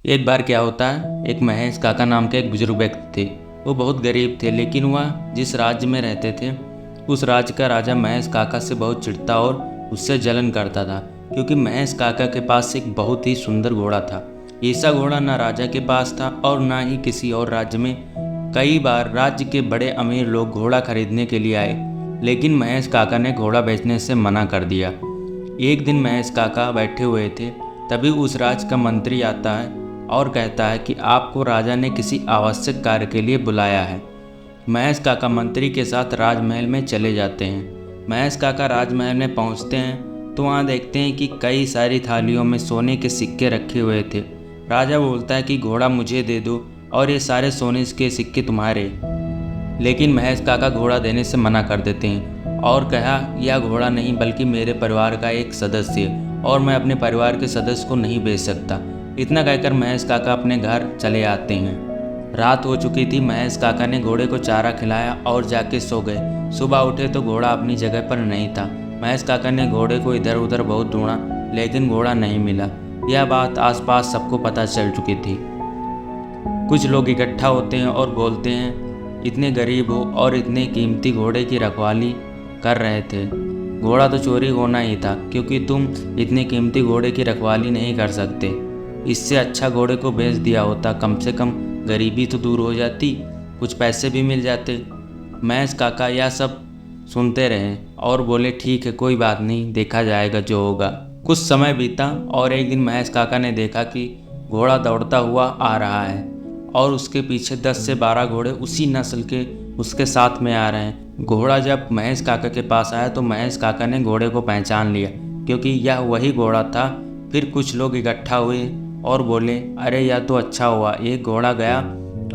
एक बार क्या होता है, एक महेश काका नाम के एक बुजुर्ग व्यक्ति थे। वो बहुत गरीब थे, लेकिन वह जिस राज्य में रहते थे उस राज्य का राजा महेश काका से बहुत चिढ़ता और उससे जलन करता था, क्योंकि महेश काका के पास एक बहुत ही सुंदर घोड़ा था। ऐसा घोड़ा ना राजा के पास था और ना ही किसी और राज्य में। कई बार राज्य के बड़े अमीर लोग घोड़ा खरीदने के लिए आए, लेकिन महेश काका ने घोड़ा बेचने से मना कर दिया। एक दिन महेश काका बैठे हुए थे, तभी उस राज्य का मंत्री आता है और कहता है कि आपको राजा ने किसी आवश्यक कार्य के लिए बुलाया है। महेश काका मंत्री के साथ राजमहल में चले जाते हैं। महेश काका राजमहल में पहुंचते हैं तो वहां देखते हैं कि कई सारी थालियों में सोने के सिक्के रखे हुए थे। राजा बोलता है कि घोड़ा मुझे दे दो और ये सारे सोने के सिक्के तुम्हारे। लेकिन महेश काका घोड़ा देने से मना कर देते हैं और कहा, यह घोड़ा नहीं बल्कि मेरे परिवार का एक सदस्य है और मैं अपने परिवार के सदस्य को नहीं बेच सकता। इतना कहकर महेश काका अपने घर चले आते हैं। रात हो चुकी थी। महेश काका ने घोड़े को चारा खिलाया और जाके सो गए। सुबह उठे तो घोड़ा अपनी जगह पर नहीं था। महेश काका ने घोड़े को इधर उधर बहुत ढूंढा, लेकिन घोड़ा नहीं मिला। यह बात आसपास सबको पता चल चुकी थी। कुछ लोग इकट्ठा होते हैं और बोलते हैं, इतने गरीब हो और इतने कीमती घोड़े की रखवाली कर रहे थे। घोड़ा तो चोरी होना ही था, क्योंकि तुम इतने कीमती घोड़े की रखवाली नहीं कर सकते। इससे अच्छा घोड़े को बेच दिया होता, कम से कम गरीबी तो दूर हो जाती, कुछ पैसे भी मिल जाते। महेश काका यह सब सुनते रहे और बोले, ठीक है, कोई बात नहीं, देखा जाएगा जो होगा। कुछ समय बीता और एक दिन महेश काका ने देखा कि घोड़ा दौड़ता हुआ आ रहा है और उसके पीछे 10 से 12 घोड़े उसी नस्ल के उसके साथ में आ रहे हैं। घोड़ा जब महेश काका के पास आया तो महेश काका ने घोड़े को पहचान लिया, क्योंकि यह वही घोड़ा था। फिर कुछ लोग इकट्ठा हुए और बोले, अरे यह तो अच्छा हुआ, एक घोड़ा गया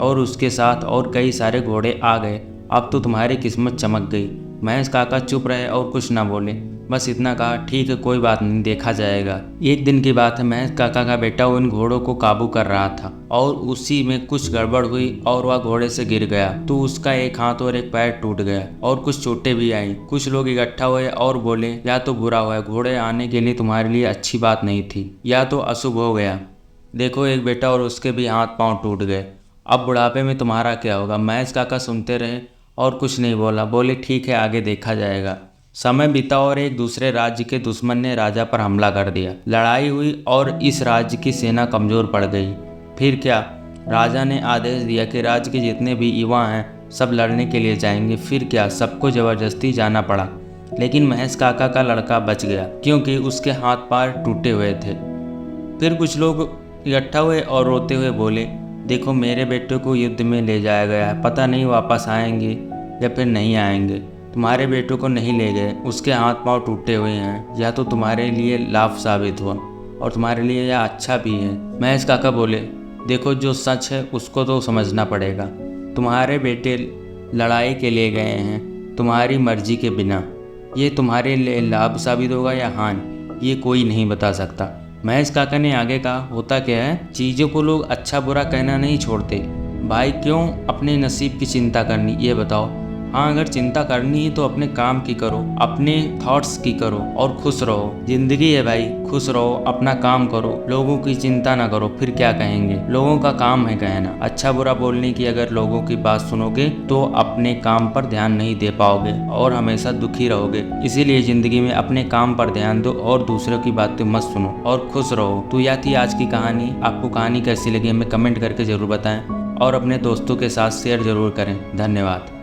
और उसके साथ और कई सारे घोड़े आ गए, अब तो तुम्हारी किस्मत चमक गई। महेश काका चुप रहे और कुछ ना बोले, बस इतना कहा, ठीक है, कोई बात नहीं, देखा जाएगा। एक दिन की बात है, महेश काका का बेटा उन घोड़ों को काबू कर रहा था और उसी में कुछ गड़बड़ हुई और वह घोड़े से गिर गया, तो उसका एक हाथ और एक पैर टूट गया और कुछ चोटें भी आई। कुछ लोग इकट्ठा हुए और बोले, या तो बुरा हुआ, घोड़े आने के लिए तुम्हारे लिए अच्छी बात नहीं थी, या तो अशुभ हो गया। देखो, एक बेटा और उसके भी हाथ पांव टूट गए, अब बुढ़ापे में तुम्हारा क्या होगा। महेश काका सुनते रहे और कुछ नहीं बोला, बोले, ठीक है, आगे देखा जाएगा। समय बीता और एक दूसरे राज्य के दुश्मन ने राजा पर हमला कर दिया। लड़ाई हुई और इस राज्य की सेना कमज़ोर पड़ गई। फिर क्या, राजा ने आदेश दिया कि राज्य के जितने भी युवा हैं सब लड़ने के लिए जाएंगे। फिर क्या, सबको ज़बरदस्ती जाना पड़ा, लेकिन महेश काका का लड़का बच गया, क्योंकि उसके हाथ पैर टूटे हुए थे। फिर कुछ लोग इकट्ठा हुए और रोते हुए बोले, देखो, मेरे बेटे को युद्ध में ले जाया गया है, पता नहीं वापस आएंगे या फिर नहीं आएंगे। तुम्हारे बेटों को नहीं ले गए, उसके हाथ पांव टूटे हुए हैं, या तो तुम्हारे लिए लाभ साबित हुआ और तुम्हारे लिए यह अच्छा भी है। महेश काका बोले, देखो, जो सच है उसको तो समझना पड़ेगा। तुम्हारे बेटे लड़ाई के लिए गए हैं तुम्हारी मर्जी के बिना। ये तुम्हारे लिए लाभ साबित होगा या हानि, ये कोई नहीं बता सकता। महेश काका ने आगे कहा, होता क्या है, चीज़ों को लोग अच्छा बुरा कहना नहीं छोड़ते। भाई, क्यों अपने नसीब की चिंता करनी, ये बताओ। हाँ, अगर चिंता करनी है तो अपने काम की करो, अपने थॉट्स की करो और खुश रहो। जिंदगी है भाई, खुश रहो, अपना काम करो, लोगों की चिंता ना करो, फिर क्या कहेंगे, लोगों का काम है कहना। अच्छा बुरा बोलने की अगर लोगों की बात सुनोगे तो अपने काम पर ध्यान नहीं दे पाओगे और हमेशा दुखी रहोगे। इसीलिए जिंदगी में अपने काम पर ध्यान दो और दूसरों की बातें मत सुनो और खुश रहो। तो यह थी आज की कहानी। आपको कहानी कैसी लगी हमें कमेंट करके जरूर बताएं और अपने दोस्तों के साथ शेयर जरूर करें। धन्यवाद।